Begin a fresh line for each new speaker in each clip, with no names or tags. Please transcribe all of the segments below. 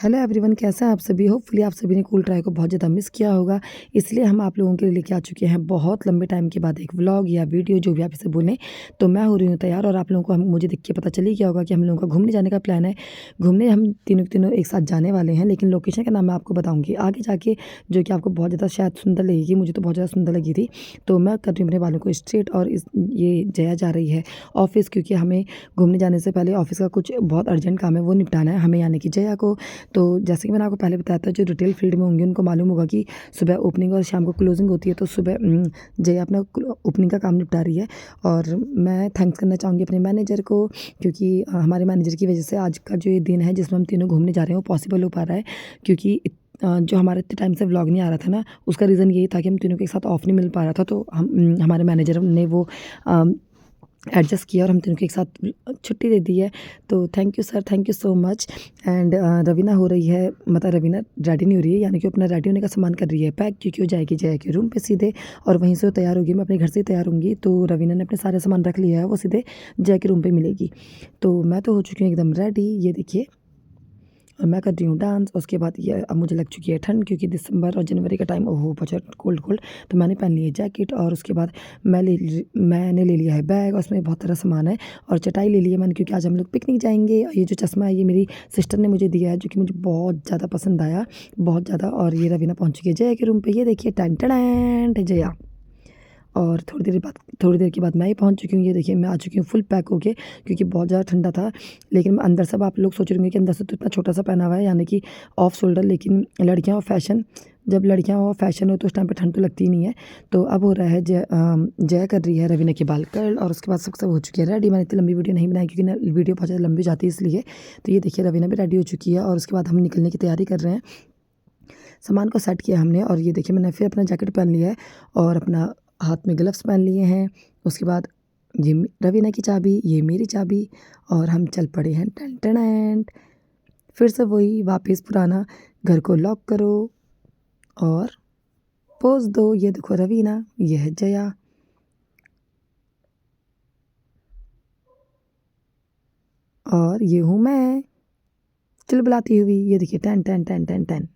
Hello everyone, कैसे हैं आप सभी। होपफुली आप सभी ने कूल ट्राई को बहुत ज़्यादा मिस किया होगा, इसलिए हम आप लोगों के लिए लेके आ चुके हैं बहुत लंबे टाइम के बाद एक व्लॉग या वीडियो, जो भी आप इसे बोलें। तो मैं हो रही हूँ तैयार, और आप लोगों को मुझे देख के पता चल ही गया होगा कि हम लोगों का घूमने जाने का प्लान है। घूमने हम तीनों के तीनों एक साथ जाने वाले हैं, लेकिन लोकेशन का नाम मैं आपको बताऊँगी आगे जाके, जो कि आपको बहुत ज़्यादा शायद सुंदर लगेगी। मुझे तो बहुत ज़्यादा सुंदर लगी थी। तो मैं कर रही हूँ अपने बालों को स्ट्रेट, और ये जया जा रही है ऑफिस, क्योंकि हमें घूमने जाने से पहले ऑफिस का कुछ बहुत अर्जेंट काम है, वो निपटाना है हमें, यानी कि जया को। तो जैसे कि मैंने आपको पहले बताया था, जो रिटेल फील्ड में होंगे उनको मालूम होगा कि सुबह ओपनिंग और शाम को क्लोजिंग होती है। तो सुबह जया अपना ओपनिंग का काम निपटा रही है, और मैं थैंक्स करना चाहूँगी अपने मैनेजर को, क्योंकि हमारे मैनेजर की वजह से आज का जो ये दिन है जिसमें हम तीनों घूमने जा रहे हैं वो पॉसिबल हो पा रहा है। क्योंकि जो हमारा इतने टाइम से व्लॉग नहीं आ रहा था ना, उसका रीज़न यही था कि हम तीनों के साथ ऑफ नहीं मिल पा रहा था। तो हम हमारे मैनेजर ने वो एडजस्ट किया, और हम तीनों को एक साथ छुट्टी दे दी है। तो thank you sir, thank you so much. And Raveena हो रही है, मतलब रवीना रेडी नहीं हो रही है, यानी कि अपना रेडी होने का सामान कर रही है पैक, क्योंकि वो जाएगी जया के रूम पे सीधे, और वहीं से वो तैयार होगी। मैं अपने घर से ही तैयार होंगी, तो रवीना ने अपने सारे सामान रख लिया है, वो सीधे जया के रूम पे मिलेगी। तो मैं तो हो चुकी हूँ एकदम रेडी, ये देखिए, और मैं कर रही हूँ डांस। उसके बाद ये अब मुझे लग चुकी है ठंड, क्योंकि दिसंबर और जनवरी का टाइम, ओहो बहुत कोल्ड कोल्ड। तो मैंने पहन ली है जैकेट, और उसके बाद मैंने ले लिया है बैग, और उसमें बहुत सारा सामान है, और चटाई ले ली है मैंने, क्योंकि आज हम लोग पिकनिक जाएंगे। और ये जो चश्मा है ये मेरी सिस्टर ने मुझे दिया है, जो कि मुझे बहुत ज़्यादा पसंद आया, बहुत ज़्यादा। और ये रवीना पहुँच चुकी है जया के रूम पर, ये देखिए टन टन जया। और थोड़ी देर के बाद मैं ही पहुंच चुकी हूँ। ये देखिए मैं आ चुकी हूँ फुल पैक होके, क्योंकि बहुत ज़्यादा ठंडा था। लेकिन अंदर से, अब आप लोग सोच रहे होंगे कि अंदर से तो इतना छोटा सा पहना हुआ है, यानी कि ऑफ शोल्डर, लेकिन लड़कियाँ और फैशन, जब लड़कियाँ और फैशन हो तो उस टाइम पे ठंड तो लगती ही नहीं है। तो अब हो रहा है जया कर रही है रवीना के बाल कर्ल, और उसके बाद सब हो चुकी है रेडी। मैंने इतनी लंबी वीडियो नहीं बनाई, क्योंकि ना वीडियो बहुत ज़्यादा लंबी हो जाती है इसलिए। तो ये देखिए रवीना भी रेडी हो चुकी है, और उसके बाद हम निकलने की तैयारी कर रहे हैं। सामान को सेट किया हमने, और ये देखिए मैंने फिर अपना जैकेट पहन लिया है, और अपना हाथ में ग्लव्स पहन लिए हैं। उसके बाद ये रवीना की चाबी, ये मेरी चाबी, और हम चल पड़े हैं टन टन। फिर से वही वापस पुराना, घर को लॉक करो और पोज दो। ये देखो रवीना, ये है जया, और ये हूँ मैं चिलबलाती हुई। ये देखिए टन टन टन टन टन।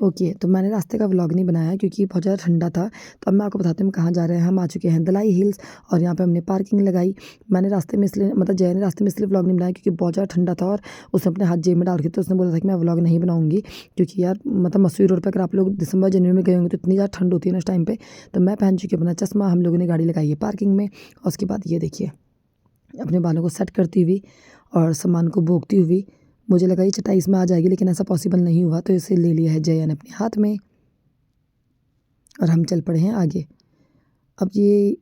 ओके, तो मैंने रास्ते का व्लॉग नहीं बनाया, क्योंकि बहुत ज़्यादा ठंडा था। तो अब मैं आपको बताती हूँ हम कहाँ जा रहे हैं। हम आ चुके हैं दलाई हिल्स, और यहाँ पे हमने पार्किंग लगाई। मैंने रास्ते में इसलिए, मतलब जया ने रास्ते में इसलिए व्लॉग नहीं बनाया, क्योंकि बहुत ज़्यादा ठंडा था, और उसने अपने हाथ जेब में डाल रखे थे। तो उसने बोला था कि मैं व्लॉग नहीं बनाऊंगी, क्योंकि यार मतलब मसूरी रोड पर अगर आप लोग दिसंबर जनवरी में गए होंगे तो इतनी ज़्यादा ठंड होती है ना उस टाइम पर। तो मैं पहन चुकी हूँ अपना चश्मा। हम लोगों ने गाड़ी लगाई है पार्किंग में, और उसके बाद ये देखिए अपने बालों को सेट करती हुई और सामान को भोगती हुई। मुझे लगा ये चटाई इसमें आ जाएगी, लेकिन ऐसा पॉसिबल नहीं हुआ, तो इसे ले लिया है जया ने अपने हाथ में, और हम चल पड़े हैं आगे। अब ये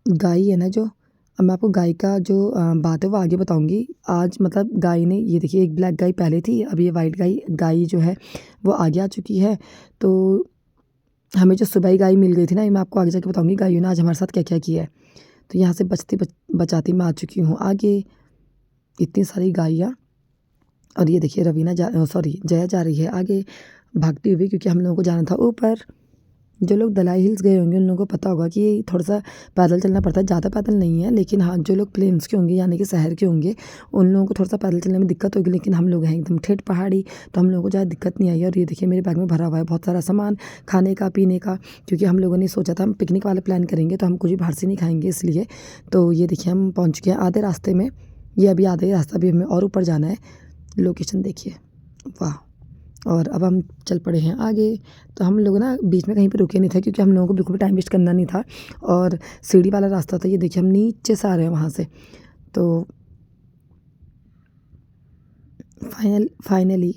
गाय है ना, जो अब मैं आपको गाय का जो बात है वो आगे बताऊंगी। आज मतलब गाय ने, ये देखिए एक ब्लैक गाय पहले थी, अब ये वाइट गाय जो है वो आगे आ चुकी है। तो हमें जो सुबह गाय मिल गई थी ना, ये मैं आपको आगे जाके बताऊंगी गायों ने आज हमारे साथ क्या क्या किया है। तो यहाँ से बचाती मैं आ चुकी हूँ आगे, इतनी सारी गायें। और ये देखिए रवीना जया जा रही है आगे भागती हुई, क्योंकि हम लोगों को जाना था ऊपर। जो लोग दलाई हिल्स गए होंगे उन लोगों को पता होगा कि थोड़ा सा पैदल चलना पड़ता है, ज़्यादा पैदल नहीं है, लेकिन हाँ जो लोग प्लेन्स के होंगे, यानी कि शहर के होंगे, उन लोगों को थोड़ा सा पैदल चलने में दिक्कत होगी। लेकिन हम लोग हैं एकदम ठेठ पहाड़ी, तो हम लोगों को ज़्यादा दिक्कत नहीं आई। और ये देखिए मेरे बैग में भरा हुआ है बहुत सारा सामान खाने का पीने का, क्योंकि हम लोगों ने सोचा था हम पिकनिक वाला प्लान करेंगे, तो हम कुछ भी बाहर से नहीं खाएंगे इसलिए। तो ये देखिए हम पहुँच चुके हैं आधे रास्ते में, ये अभी आधे रास्ता भी हमें और ऊपर जाना है। लोकेशन देखिए, वाह। और अब हम चल पड़े हैं आगे। तो हम लोग ना बीच में कहीं पे रुके नहीं थे, क्योंकि हम लोगों को बिल्कुल भी टाइम वेस्ट करना नहीं था, और सीढ़ी वाला रास्ता था। ये देखिए हम नीचे से आ रहे हैं वहाँ से। तो फाइनली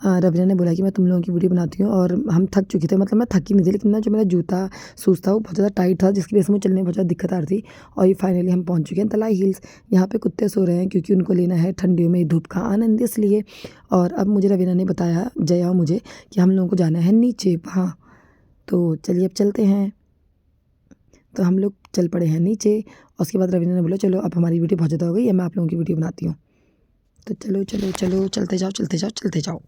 रवीना ने बोला कि मैं तुम लोगों की वीडियो बनाती हूँ, और हम थक चुके थे, मतलब मैं थकी नहीं थी, लेकिन ना जो मेरा जूता शूज़ था वो बहुत ज़्यादा टाइट था, जिसकी वजह से मुझे चलने में बहुत ज़्यादा दिक्कत आ रही थी। और ये फाइनली हम पहुँच चुके हैं तलाई हिल्स। यहाँ पे कुत्ते सो रहे हैं, क्योंकि उनको लेना है ठंडियों में धूप का आनंद, इसलिए। और अब मुझे रवीना ने बताया, जया मुझे, कि हम लोगों को जाना है नीचे वहाँ। तो चलिए अब चलते हैं। तो हम लोग चल पड़े हैं नीचे, और उसके बाद रवीना ने बोला चलो अब हमारी वीडियो बहुत ज़्यादा हो गई है, मैं आप लोगों की वीडियो बनाती हूँ। तो चलो चलो चलो, चलते जाओ चलते जाओ चलते जाओ।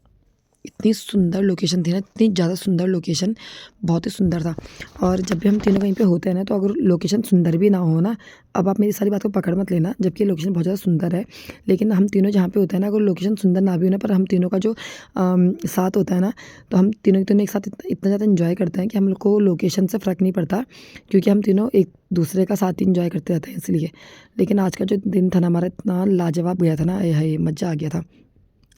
इतनी सुंदर लोकेशन थी ना, इतनी ज़्यादा सुंदर लोकेशन, बहुत ही सुंदर था। और जब भी हम तीनों कहीं पे होते हैं ना, तो अगर लोकेशन सुंदर भी ना हो ना, अब आप मेरी सारी बात को पकड़ मत लेना, जबकि लोकेशन बहुत ज़्यादा सुंदर है, लेकिन हम तीनों जहाँ पे होते हैं ना, अगर लोकेशन सुंदर ना भी हो ना, पर हम तीनों का जो साथ होता है ना, तो हम तीनों के तीनों एक साथ इतना इतना ज़्यादा एंजॉय करते हैं कि हम लोग को लोकेशन से फ़र्क नहीं पड़ता, क्योंकि हम तीनों एक दूसरे का साथ ही एंजॉय करते रहते हैं इसलिए। लेकिन आज का जो दिन था ना हमारा, इतना लाजवाब गया था ना, आय हाय मज़ा आ गया था।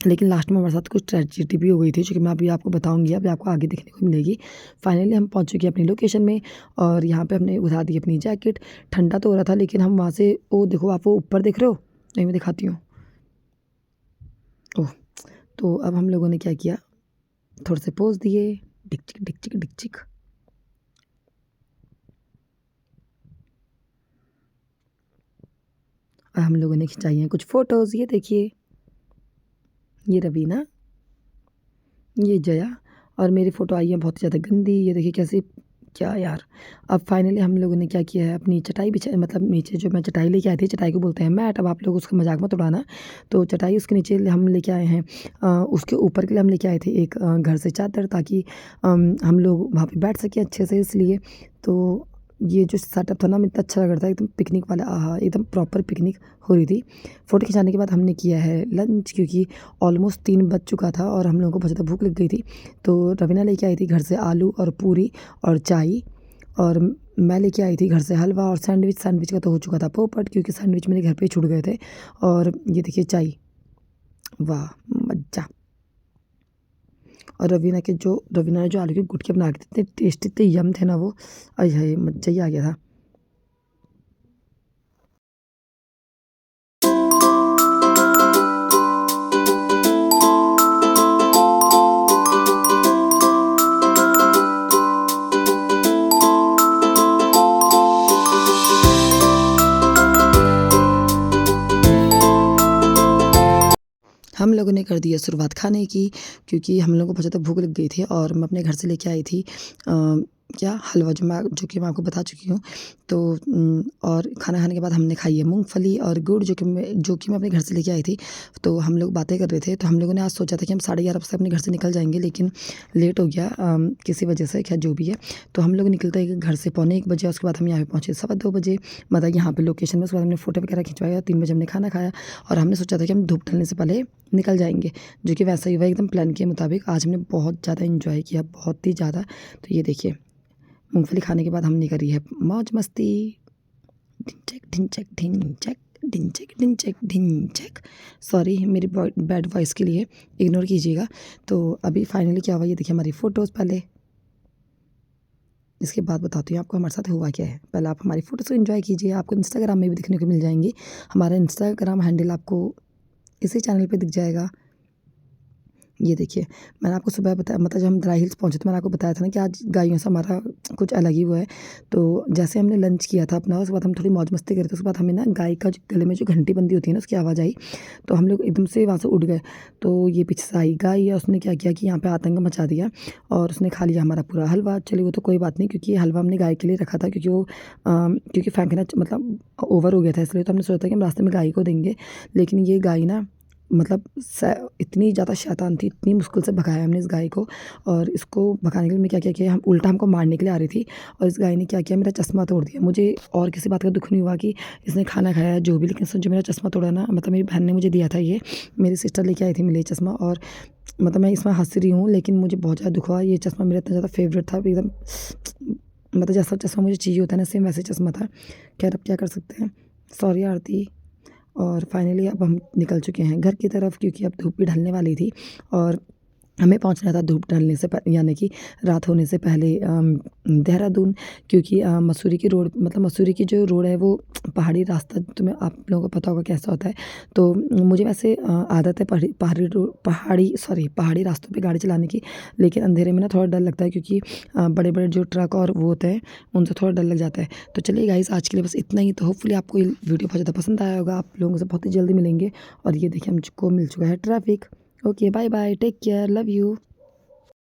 लेकिन लास्ट में हमारे साथ कुछ ट्रेजेडी भी हो गई थी, जो कि मैं अभी आपको बताऊँगी, अभी आपको आगे देखने को मिलेगी। फाइनली हम पहुँच चुके हैं अपनी लोकेशन में, और यहाँ पे हमने उतार दी अपनी जैकेट। ठंडा तो हो रहा था, लेकिन हम वहाँ से, वो देखो, आप वो ऊपर देख रहे हो? नहीं, मैं दिखाती हूँ। ओह! तो अब हम लोगों ने क्या किया, थोड़े से पोज़ दिए, डिक-चिक, डिक-चिक, डिक-चिक। और हम लोगों ने खिंचाई हैं कुछ फ़ोटोज़, ये देखिए, ये रवीना, ये जया, और मेरी फ़ोटो आई है बहुत ही ज़्यादा गंदी, ये देखिए कैसी, क्या यार। अब फाइनली हम लोगों ने क्या किया है, अपनी चटाई बिछा, मतलब नीचे जो मैं चटाई लेके आई थी, चटाई को बोलते हैं मैट, अब आप लोग उसका मज़ाक मत उड़ाना। तो चटाई उसके नीचे हम लेके आए हैं, उसके ऊपर के लिए हम लेके आए थे एक घर से चादर, ताकि हम लोग वहाँ पे बैठ सकें अच्छे से, इसलिए। तो ये जो सेटअप था ना, हमें इतना अच्छा लग रहा था, एकदम पिकनिक वाला, आहा! एकदम प्रॉपर पिकनिक हो रही थी। फ़ोटो खिंचाने के बाद हमने किया है लंच, क्योंकि ऑलमोस्ट 3 बज चुका था और हम लोगों को बहुत ज़्यादा भूख लग गई थी। तो रवीना लेके आई थी घर से आलू और पूरी और चाय, और मैं लेके आई थी घर से हलवा और सैंडविच। सैंडविच का तो हो चुका था पोपट, क्योंकि सैंडविच मेरे घर पे ही छूट गए थे। और ये देखिए चाय, वाह! मज़ा। और रवीना ने जो आलू के गुटके बना के इतने टेस्टी, इतने यम थे ना वो, आय हाय! मज़ा ही आ गया था। हम लोगों ने कर दी है शुरुआत खाने की, क्योंकि हम लोगों को बहुत ज़्यादा भूख लग गई थी, और मैं अपने घर से लेके आई थी क्या हलवा, जो कि मैं आपको बता चुकी हूँ। तो और खाना खाने के बाद हमने खाई है मूँगफली और गुड़, जो कि मैं अपने घर से लेके आई थी। तो हम लोग बातें कर रहे थे, तो हम लोगों ने आज सोचा था कि हम 11:30 बजे अपने घर से निकल जाएँगे, लेकिन लेट हो गया किसी वजह से, खैर जो भी है। तो हम लोग निकलते हैं घर से पौने 1 बजे, उसके बाद हम यहाँ पे पहुँचे 2:15 बजे, मतलब यहाँ पे लोकेशन में। उसके बाद हमने फ़ोटो वगैरह खिंचवाया, 3 बजे हमने खाना खाया, और हमने सोचा था कि हम धूप ढलने से पहले निकल जाएँगे, जो कि वैसा ही हुआ, एकदम प्लान के मुताबिक। आज हमने बहुत ज़्यादा एन्जॉय किया, बहुत ही ज़्यादा। तो ये देखिए, मूँगफली खाने के बाद हमने करी है मौज मस्ती। ढिंचैक, ढिंचैक, ढिंचैक, ढिंचैक, ढिंचैक, ढिंचैक। सॉरी मेरी बैड वॉइस के लिए, इग्नोर कीजिएगा। तो अभी फाइनली क्या हुआ, ये देखिए हमारी फ़ोटोज़ पहले, इसके बाद बताती हूँ आपको हमारे साथ हुआ क्या है। पहले आप हमारी फ़ोटोज़ को एन्जॉय कीजिए, आपको इंस्टाग्राम में भी दिखने को मिल जाएँगी। हमारा इंस्टाग्राम हैंडल आपको इसी चैनल पे दिख जाएगा। ये देखिए, मैंने आपको सुबह बताया, मतलब जब हम दराई हिल्स पहुँचे, तो मैंने आपको बताया था ना कि आज गाइयों से हमारा कुछ अलग ही हुआ है। तो जैसे हमने लंच किया था अपना, उसके बाद हम थोड़ी मौज मस्ती कर रहे थे, उसके बाद हमें ना गाय का जो गले में जो घंटी बंधी होती है ना, उसकी आवाज़ आई। तो हम लोग एकदम से वहाँ से उठ गए। तो ये पीछे से आई गाय, और उसने क्या किया कि यहाँ पे आतंक मचा दिया, और उसने खा लिया हमारा पूरा हलवा। चलिए वो तो कोई बात नहीं, क्योंकि ये हलवा हमने गाय के लिए रखा था, क्योंकि वो क्योंकि फेंकना मतलब ओवर हो गया था, इसलिए। तो हमने सोचा था कि हम रास्ते में गाय को देंगे, लेकिन ये गाय ना, मतलब इतनी ज़्यादा शैतान थी, इतनी मुश्किल से भगाया हमने इस गाय को। और इसको भगाने के लिए मैं क्या क्या किया, हम उल्टा हमको मारने के लिए आ रही थी, और इस गाय ने क्या किया, मेरा चश्मा तोड़ दिया। मुझे और किसी बात का दुख नहीं हुआ कि इसने खाना खाया जो भी, लेकिन इसने जो मेरा चश्मा तोड़ा ना, मतलब मेरी बहन ने मुझे दिया था ये, मेरी सिस्टर लेके आई थी मेरे लिए चश्मा। और मतलब मैं इसमें हंस रही हूँ, लेकिन मुझे बहुत ज़्यादा दुख हुआ। ये चश्मा मेरा इतना ज़्यादा फेवरेट था एकदम, मतलब जैसा चश्मा मुझे चाहिए होता है ना, सेम वैसे चश्मा था। खैर अब क्या कर सकते हैं, सॉरी आरती। और फाइनली अब हम निकल चुके हैं घर की तरफ, क्योंकि अब धूप भी ढलने वाली थी, और हमें पहुंचना था धूप ढलने से यानी कि रात होने से पहले देहरादून, क्योंकि मसूरी की रोड, मतलब मसूरी की जो रोड है वो पहाड़ी रास्ता, तुम्हें आप लोगों को पता होगा कैसा होता है। तो मुझे वैसे आदत है पहाड़ी रास्तों पे गाड़ी चलाने की, लेकिन अंधेरे में ना थोड़ा डर लगता है, क्योंकि बड़े बड़े जो ट्रक और वो होते हैं, उनसे थोड़ा डर लग जाता है। तो चलिए गाइस, आज के लिए बस इतना ही। तो होपफुली आपको ये वीडियो बहुत ज़्यादा पसंद आया होगा, आप लोगों से बहुत ही जल्दी मिलेंगे। और ये देखिए हमको मिल चुका है traffic. Okay, bye bye, take care, love you.